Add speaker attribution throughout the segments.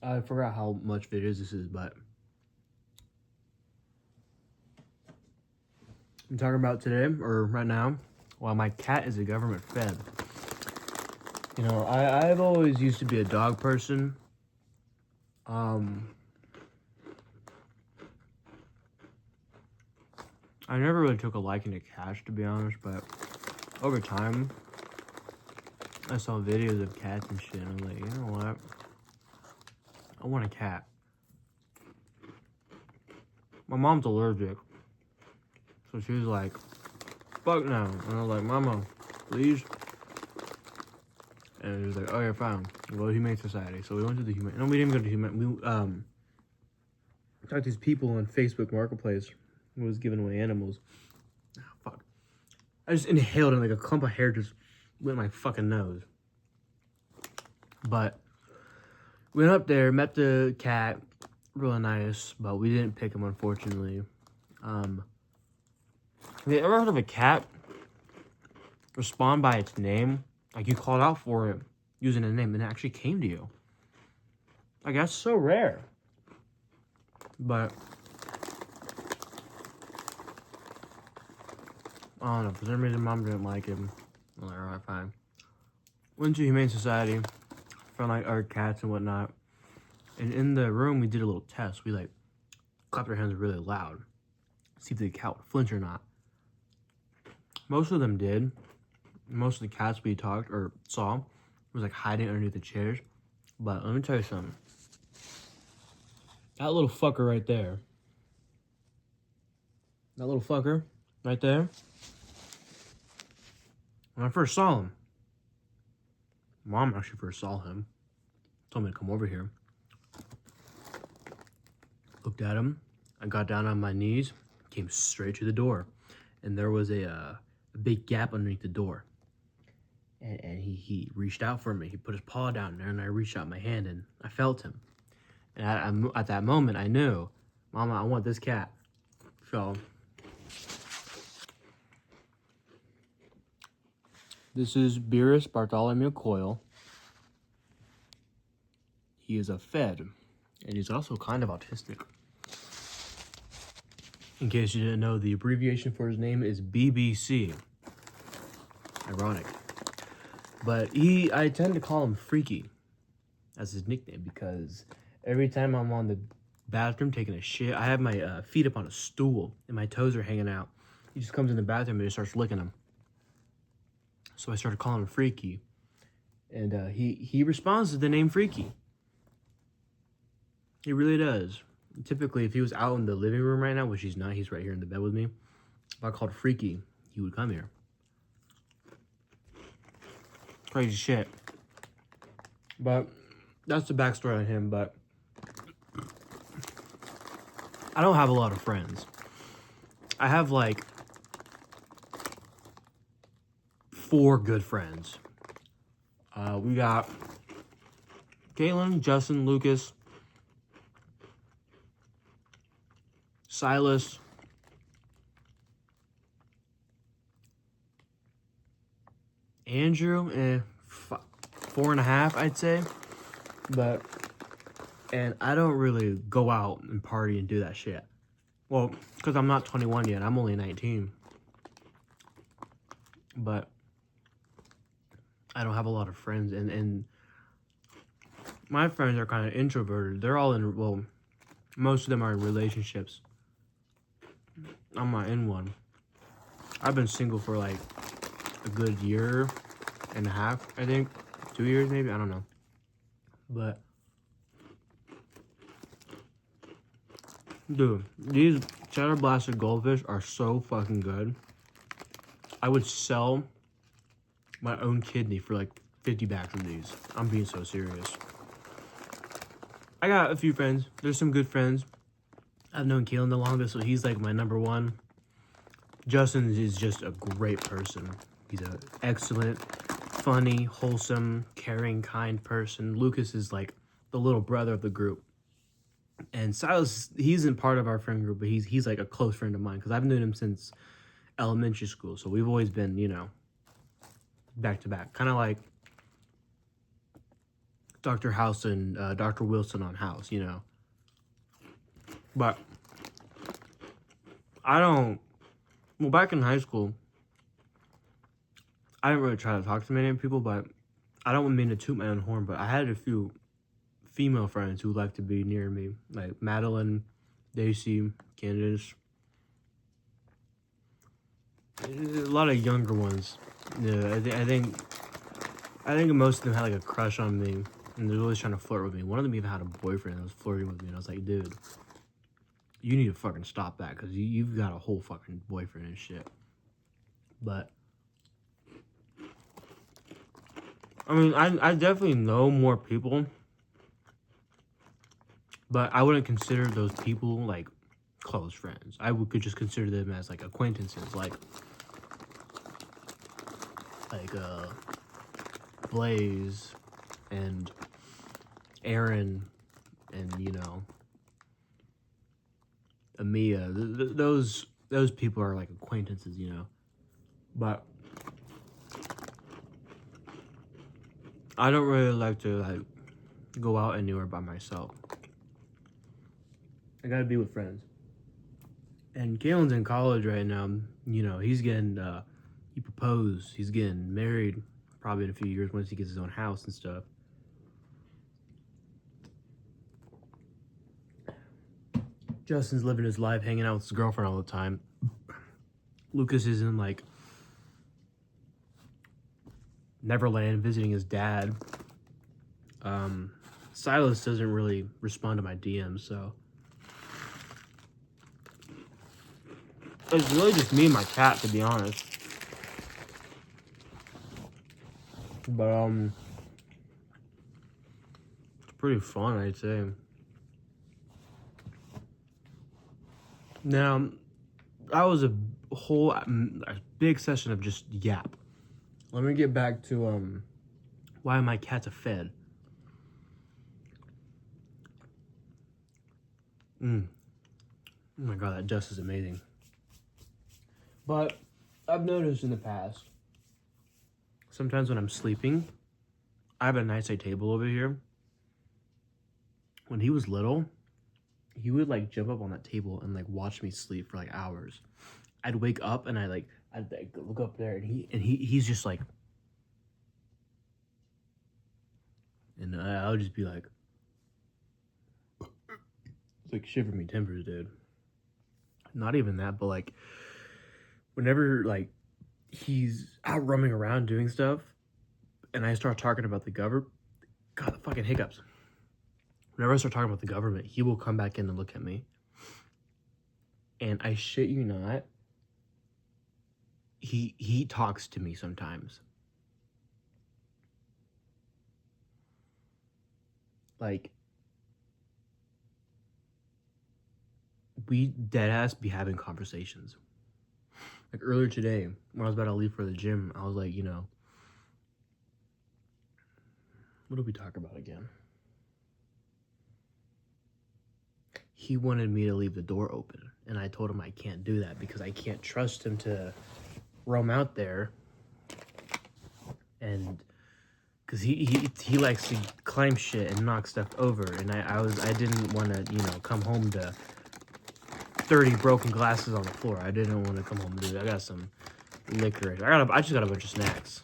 Speaker 1: I forgot how much videos this is, but I'm talking about today, or right now, while my cat is a government fed. You know, I've always used to be a dog person. I never really took a liking to cats, to be honest, but over time, I saw videos of cats and shit, and I was like, you know what? I want a cat. My mom's allergic, so she was like, fuck no. And I was like, Mama, please? And she was like, oh, you're fine. We'll go to Humane Society. So we went to the Humane... No, we didn't go to Humane. We talked to these people on Facebook Marketplace who was giving away animals. Oh, fuck. I just inhaled and like a clump of hair just went in my fucking nose. But we went up there, met the cat, really nice, but we didn't pick him, unfortunately. Have you ever heard of a cat respond by its name? Like, you called out for it using a name, and it actually came to you. Like, that's so rare. But I don't know, for some reason, Mom didn't like him. I'm like, alright, fine. Went to Humane Society, found, like, our cats and whatnot. And in the room, we did a little test. We, like, clapped our hands really loud. See if the cat would flinch or not. Most of them did. Most of the cats we talked or saw was like hiding underneath the chairs. But let me tell you something. That little fucker right there. That little fucker right there. When I first saw him, Mom actually first saw him. Told me to come over here. Looked at him. I got down on my knees. Came straight to the door. And there was a big gap underneath the door. And he reached out for me. He put his paw down there, and I reached out my hand, and I felt him. And at that moment, I knew, Mama, I want this cat. So, this is Beerus Bartholomew Coyle. He is a fed, and he's also kind of autistic. In case you didn't know, the abbreviation for his name is BBC. Ironic. But I tend to call him Freaky as his nickname because every time I'm on the bathroom taking a shit, I have my feet up on a stool and my toes are hanging out. He just comes in the bathroom and just starts licking them. So I started calling him Freaky. And he responds to the name Freaky. He really does. Typically, if he was out in the living room right now, which he's not, he's right here in the bed with me. If I called Freaky, he would come here. Crazy shit. But that's the backstory on him. But I don't have a lot of friends. I have like 4 good friends. We got Caitlin, Justin, Lucas, Silas, Andrew, 4.5, I'd say. And I don't really go out and party and do that shit. Well, because I'm not 21 yet. I'm only 19. But I don't have a lot of friends. And my friends are kind of introverted. They're all in, well, most of them are in relationships. I'm not in one. I've been single for like a good year and a half, I think. 2 years maybe, I don't know. But dude, these cheddar blasted goldfish are so fucking good. I would sell my own kidney for like 50 bags of these. I'm being so serious. I got a few friends. There's some good friends. I've known Keelan the longest, so he's like my number one. Justin is just a great person. He's an excellent, funny, wholesome, caring, kind person. Lucas is like the little brother of the group. And Silas, he isn't part of our friend group, but he's like a close friend of mine because I've known him since elementary school. So we've always been, you know, back to back. Kind of like Dr. House and Dr. Wilson on House, you know. But I don't. Well, back in high school, I didn't really try to talk to many people, but I don't mean to toot my own horn, but I had a few female friends who liked to be near me, like Madeline, Daisy, Candace. A lot of younger ones. Yeah, I think most of them had like a crush on me, and they're always trying to flirt with me. One of them even had a boyfriend that was flirting with me, and I was like, dude, you need to fucking stop that, because you've got a whole fucking boyfriend and shit. But I mean, I definitely know more people, but I wouldn't consider those people like close friends. Could just consider them as like acquaintances, like Blaze and Aaron and, you know, Amia. Those people are like acquaintances, you know. But I don't really like to like go out anywhere by myself. I gotta be with friends. And Kalen's in college right now. You know, he's getting he proposed. He's getting married probably in a few years once he gets his own house and stuff. Justin's living his life, hanging out with his girlfriend all the time. Lucas is in like Neverland visiting his dad. Silas doesn't really respond to my DMs, so it's really just me and my cat, to be honest. But it's pretty fun, I'd say. Now, that was a big session of just yap. Let me get back to why my cat's a fed. Oh my god, that dust is amazing. But I've noticed in the past, sometimes when I'm sleeping, I have a nightside table over here. When he was little, he would like jump up on that table and like watch me sleep for like hours. I'd wake up and I'd like look up there, and he's just like, and I would just be like, it's like shiver me timbers, dude. Not even that, but like whenever like he's out roaming around doing stuff, and I start talking about the government, God, the fucking hiccups. Whenever I start talking about the government, he will come back in and look at me. And I shit you not, he talks to me sometimes. Like, we deadass be having conversations. Like earlier today, when I was about to leave for the gym, I was like, you know, what did we talk about again? He wanted me to leave the door open, and I told him I can't do that because I can't trust him to roam out there, and because he likes to climb shit and knock stuff over, and I didn't want to, you know, come home to 30 broken glasses on the floor. I didn't want to come home and do that. I got some licorice. I just got a bunch of snacks.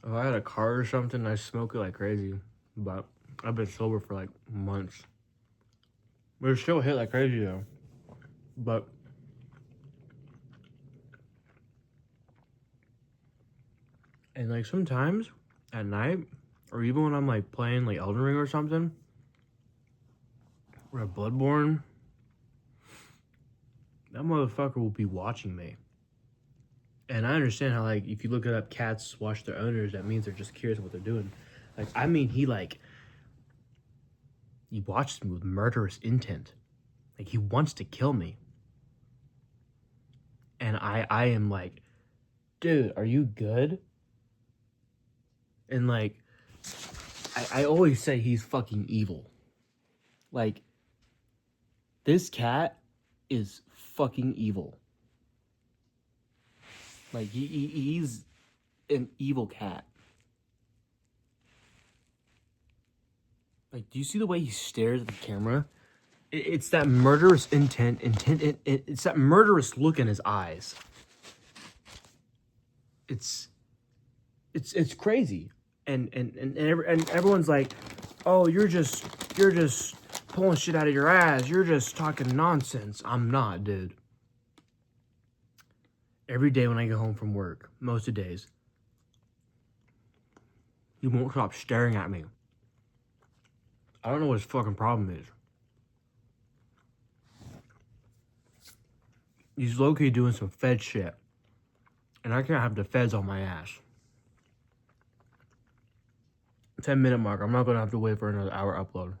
Speaker 1: If I had a car or something, I smoke it like crazy, but I've been sober for like months. We're still hit like crazy though. But and like sometimes at night, or even when I'm like playing like Elden Ring or something, or at Bloodborne, that motherfucker will be watching me. And I understand how like if you look it up, cats watch their owners, that means they're just curious what they're doing. Like, I mean, he watches me with murderous intent. Like, he wants to kill me. And I am like, dude, are you good? And like, I always say he's fucking evil. Like, this cat is fucking evil. Like, he's an evil cat. Like, do you see the way he stares at the camera? It's that murderous intent. It's that murderous look in his eyes. It's crazy, and everyone's like, oh, you're just pulling shit out of your ass. You're just talking nonsense. I'm not, dude. Every day when I get home from work, most of the days, he won't stop staring at me. I don't know what his fucking problem is. He's low-key doing some Fed shit. And I can't have the feds on my ass. 10-minute mark. I'm not going to have to wait for another hour upload.